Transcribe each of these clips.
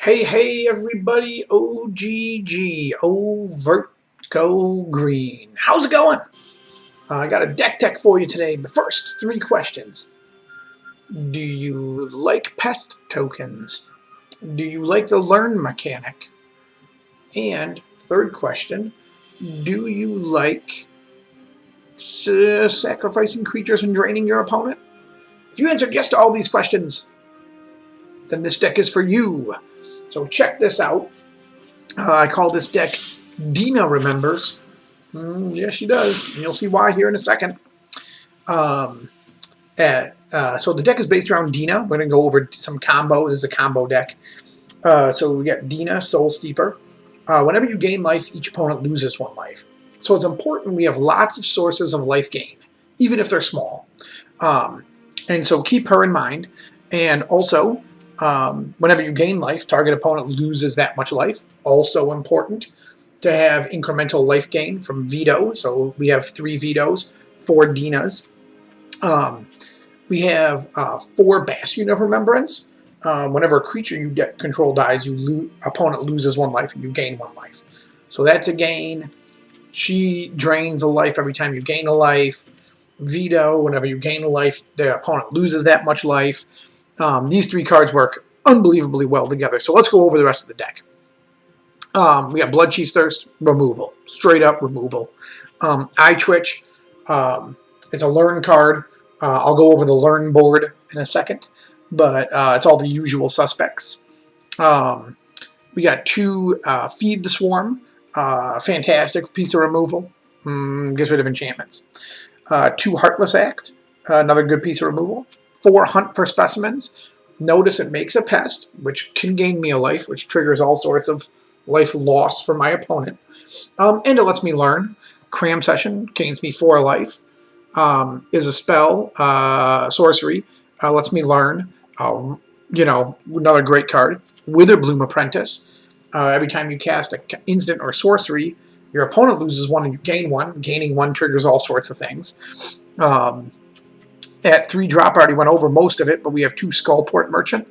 Hey, everybody, OGG, Overt Go Green. How's it going? I got a deck tech for you today, but first, 3 questions. Do you like pest tokens? Do you like the learn mechanic? And third question, do you like sacrificing creatures and draining your opponent? If you answered yes to all these questions, then this deck is for you. So check this out. I call this deck Dina Remembers. Yes, she does. And you'll see why here in a second. So the deck is based around Dina. We're going to go over some combo. This is a combo deck. So we got Dina, Soul Steeper. Whenever you gain life, each opponent loses 1 life. So it's important we have lots of sources of life gain, even if they're small. And so keep her in mind. And also, whenever you gain life, target opponent loses that much life. Also important to have incremental life gain from veto. So we have 3 vetoes, 4 Dinas. We have 4 Bastion of Remembrance. Whenever a creature you control dies, opponent loses 1 life and you gain 1 life. So that's a gain. She drains a life every time you gain a life. Veto, whenever you gain a life, the opponent loses that much life. These 3 cards work unbelievably well together. So let's go over the rest of the deck. We got Bloodchief's Thirst, removal. Straight up removal. Eye Twitch is a learn card. I'll go over the learn board in a second, but it's all the usual suspects. We got 2 Feed the Swarm. Fantastic piece of removal. Gets rid of enchantments. 2 Heartless Act. Another good piece of removal. 4 Hunt for Specimens. Notice it makes a pest, which can gain me a life, which triggers all sorts of life loss for my opponent. And it lets me learn. Cram Session gains me 4 life. Is a spell, sorcery, lets me learn. Another great card. Witherbloom Apprentice. Every time you cast an instant or sorcery, your opponent loses 1 and you gain 1. Gaining 1 triggers all sorts of things. At 3 drop, I already went over most of it, but we have 2 Skullport Merchant.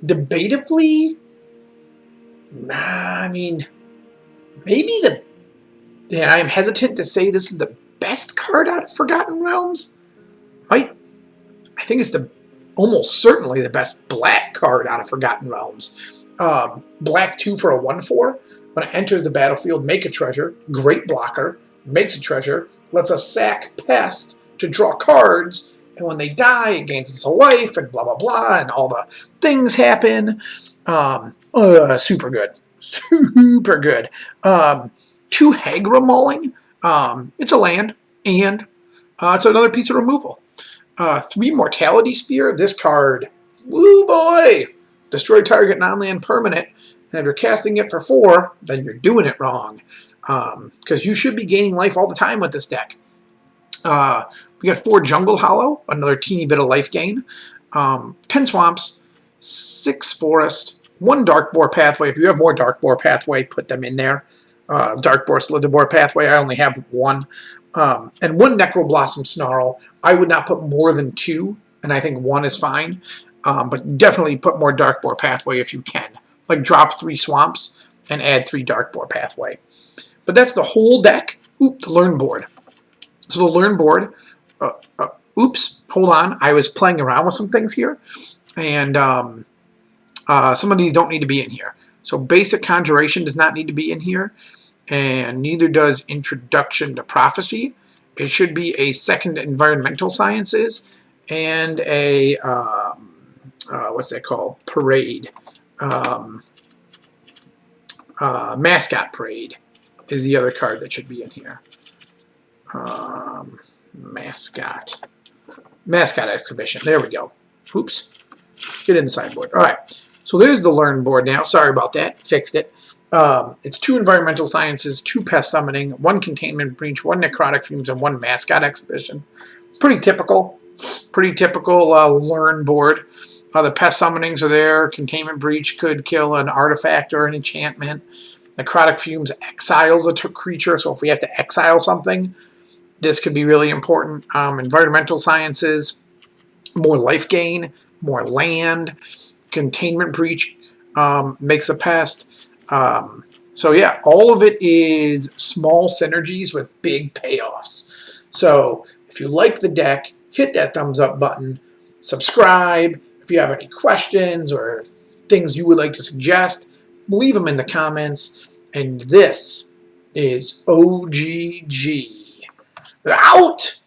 Debatably, maybe I am hesitant to say this is the best card out of Forgotten Realms. I think it's almost certainly the best black card out of Forgotten Realms. Black 2 for a 1/4. When it enters the battlefield, make a treasure. Great blocker. Makes a treasure. Lets us sack pest to draw cards. And when they die, it gains us a life and blah, blah, blah. And all the things happen. Super good. Super good. 2 Hagra Mauling. It's a land. And it's another piece of removal. 3 Mortality Spear. This card, woo boy! Destroy target non-land permanent. And if you're casting it for 4, then you're doing it wrong. Because you should be gaining life all the time with this deck. We got 4 Jungle Hollow, another teeny bit of life gain. 10 Swamps, 6 Forest, 1 Dark Boar Pathway. If you have more Dark Boar Pathway, put them in there. Dark Boar Slither Boar Pathway, I only have 1. And 1 Necroblossom Snarl. I would not put more than 2, and I think 1 is fine. But definitely put more Dark Boar Pathway if you can. Like drop 3 Swamps and add 3 Dark Boar Pathway. But that's the whole deck. The Learn board. So the Learn board, oops, hold on. I was playing around with some things here. And some of these don't need to be in here. So Basic Conjuration does not need to be in here. And neither does Introduction to Prophecy. It should be a 2nd Environmental Sciences and a, what's that called? Parade. Mascot Parade is the other card that should be in here. Mascot Exhibition. There we go. Oops. Get in the sideboard. All right. So there's the Learn board now. Sorry about that. Fixed it. It's 2 Environmental Sciences, 2 Pest Summoning, 1 Containment Breach, 1 Necrotic Fumes, and 1 Mascot Exhibition. It's pretty typical. Learn board. The Pest Summonings are there. Containment Breach could kill an artifact or an enchantment. Necrotic Fumes exiles a creature, so if we have to exile something, this could be really important. Environmental Sciences, more life gain, more land. Containment Breach makes a pest. So yeah, all of it is small synergies with big payoffs. So if you like the deck, hit that thumbs up button, subscribe. If you have any questions or things you would like to suggest, leave them in the comments. And this is OGG. Out!